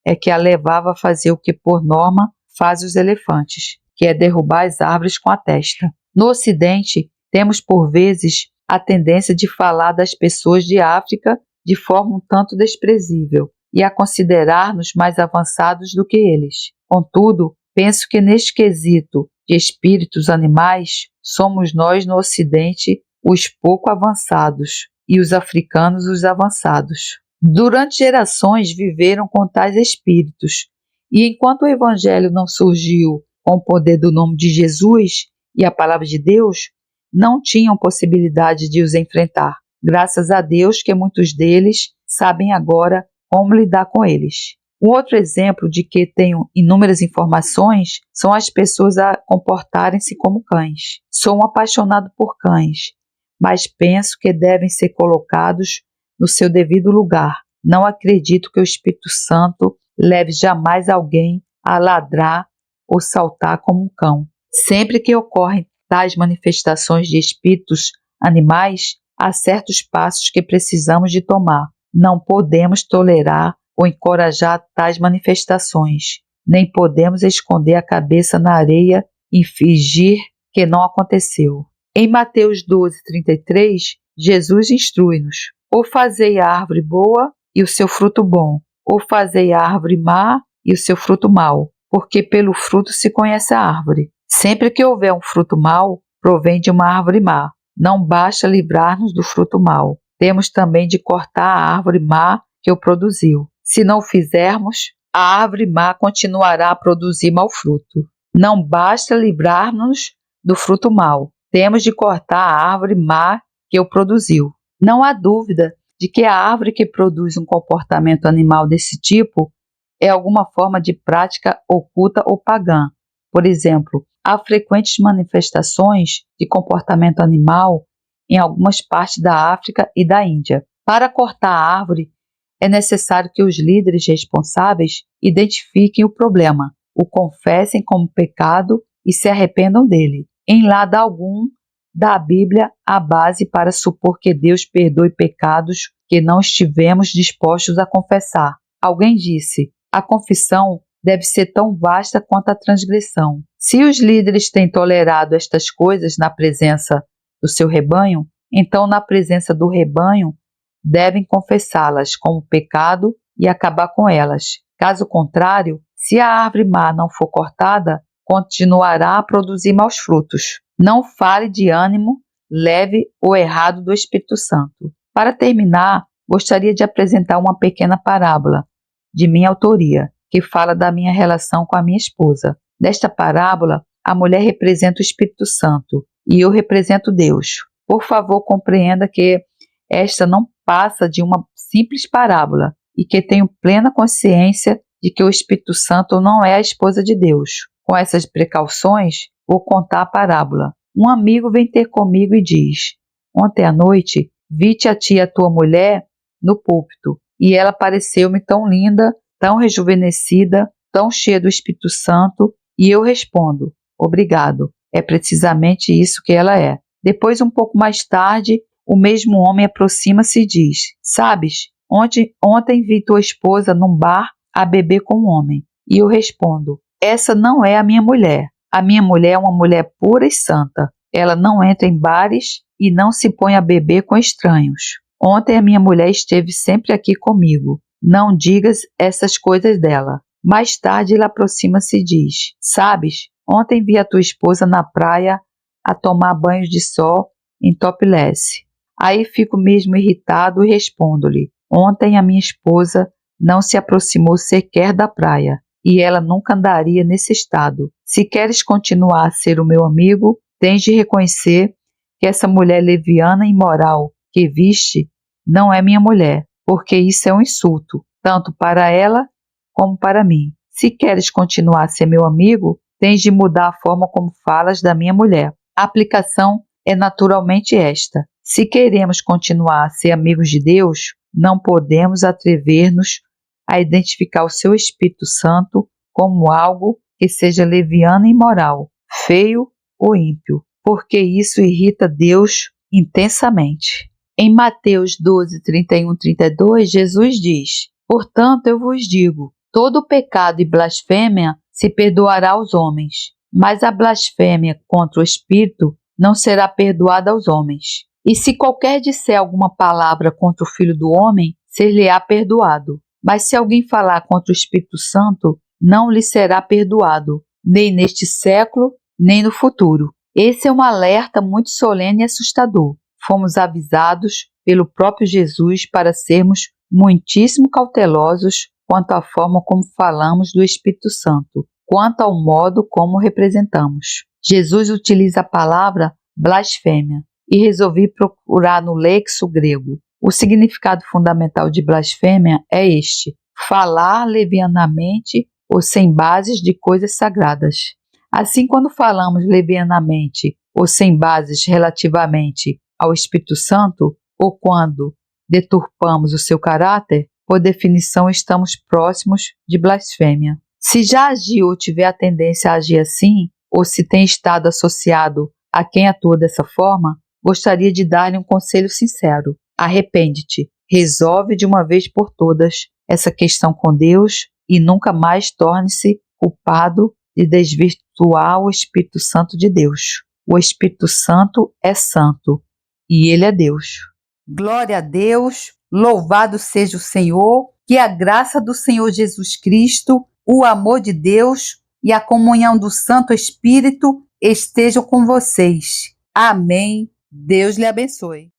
é que a levava a fazer o que, por norma, fazem os elefantes, que é derrubar as árvores com a testa. No Ocidente, temos por vezes a tendência de falar das pessoas de África de forma um tanto desprezível e a considerar-nos mais avançados do que eles. Contudo, penso que neste quesito de espíritos animais, somos nós no Ocidente os pouco avançados e os africanos os avançados. Durante gerações viveram com tais espíritos, e enquanto o Evangelho não surgiu com o poder do nome de Jesus e a palavra de Deus, não tinham possibilidade de os enfrentar. Graças a Deus que muitos deles sabem agora como lidar com eles. Um outro exemplo de que tenho inúmeras informações são as pessoas a comportarem-se como cães. Sou um apaixonado por cães, mas penso que devem ser colocados no seu devido lugar. Não acredito que o Espírito Santo leve jamais alguém a ladrar ou saltar como um cão. Sempre que ocorrem tais manifestações de espíritos animais, há certos passos que precisamos de tomar. Não podemos tolerar ou encorajar tais manifestações, nem podemos esconder a cabeça na areia e fingir que não aconteceu. Em Mateus 12:33, Jesus instrui-nos: ou fazei a árvore boa e o seu fruto bom, ou fazei a árvore má e o seu fruto mau, porque pelo fruto se conhece a árvore. Sempre que houver um fruto mau, provém de uma árvore má. Não basta livrar-nos do fruto mau, temos também de cortar a árvore má que o produziu. Se não o fizermos, a árvore má continuará a produzir mau fruto. Não basta livrar-nos do fruto mau, temos de cortar a árvore má que o produziu. Não há dúvida de que a árvore que produz um comportamento animal desse tipo é alguma forma de prática oculta ou pagã. Por exemplo, há frequentes manifestações de comportamento animal em algumas partes da África e da Índia. Para cortar a árvore, é necessário que os líderes responsáveis identifiquem o problema, o confessem como pecado e se arrependam dele. Em lado algum da Bíblia há base para supor que Deus perdoe pecados que não estivemos dispostos a confessar. Alguém disse: a confissão deve ser tão vasta quanto a transgressão. Se os líderes têm tolerado estas coisas na presença do seu rebanho, então na presença do rebanho devem confessá-las como pecado e acabar com elas. Caso contrário, se a árvore má não for cortada, continuará a produzir maus frutos. Não fale de ânimo leve ou errado do Espírito Santo. Para terminar, gostaria de apresentar uma pequena parábola de minha autoria, que fala da minha relação com a minha esposa. Nesta parábola, a mulher representa o Espírito Santo e eu represento Deus. Por favor, compreenda que esta não passa de uma simples parábola e que tenho plena consciência de que o Espírito Santo não é a esposa de Deus. Com essas precauções, vou contar a parábola. Um amigo vem ter comigo e diz: ontem à noite vi-te a ti e a tua mulher no púlpito e ela pareceu-me tão linda, tão rejuvenescida, tão cheia do Espírito Santo. E eu respondo: obrigado, é precisamente isso que ela é. Depois, um pouco mais tarde, o mesmo homem aproxima-se e diz: sabes, ontem vi tua esposa num bar a beber com um homem. E eu respondo: essa não é a minha mulher. A minha mulher é uma mulher pura e santa. Ela não entra em bares e não se põe a beber com estranhos. Ontem a minha mulher esteve sempre aqui comigo. Não digas essas coisas dela. Mais tarde ele aproxima-se e diz: sabes, ontem vi a tua esposa na praia a tomar banhos de sol em topless. Aí fico mesmo irritado e respondo-lhe: ontem a minha esposa não se aproximou sequer da praia e ela nunca andaria nesse estado. Se queres continuar a ser o meu amigo, tens de reconhecer que essa mulher leviana e imoral que viste não é minha mulher, porque isso é um insulto, tanto para ela como para mim. Se queres continuar a ser meu amigo, tens de mudar a forma como falas da minha mulher. A aplicação é naturalmente esta: se queremos continuar a ser amigos de Deus, não podemos atrever-nos a identificar o seu Espírito Santo como algo que seja leviano e imoral, feio ou ímpio, porque isso irrita Deus intensamente. Em Mateus 12, 31, 32, Jesus diz: portanto, eu vos digo, todo pecado e blasfêmia se perdoará aos homens, mas a blasfêmia contra o Espírito não será perdoada aos homens. E se qualquer disser alguma palavra contra o Filho do Homem, ser-lhe-á perdoado. Mas se alguém falar contra o Espírito Santo, não lhe será perdoado, nem neste século, nem no futuro. Esse é um alerta muito solene e assustador. Fomos avisados pelo próprio Jesus para sermos muitíssimo cautelosos quanto à forma como falamos do Espírito Santo, quanto ao modo como representamos. Jesus utiliza a palavra blasfêmia e resolvi procurar no lexo grego. O significado fundamental de blasfêmia é este: falar levianamente ou sem bases de coisas sagradas. Assim, quando falamos levianamente ou sem bases relativamente ao Espírito Santo, ou quando deturpamos o seu caráter, por definição estamos próximos de blasfêmia. Se já agiu ou tiver a tendência a agir assim, ou se tem estado associado a quem atua dessa forma, gostaria de dar-lhe um conselho sincero. Arrepende-te, resolve de uma vez por todas essa questão com Deus e nunca mais torne-se culpado de desvirtuar o Espírito Santo de Deus. O Espírito Santo é santo e ele é Deus. Glória a Deus, louvado seja o Senhor, que a graça do Senhor Jesus Cristo, o amor de Deus e a comunhão do Santo Espírito estejam com vocês. Amém. Deus lhe abençoe.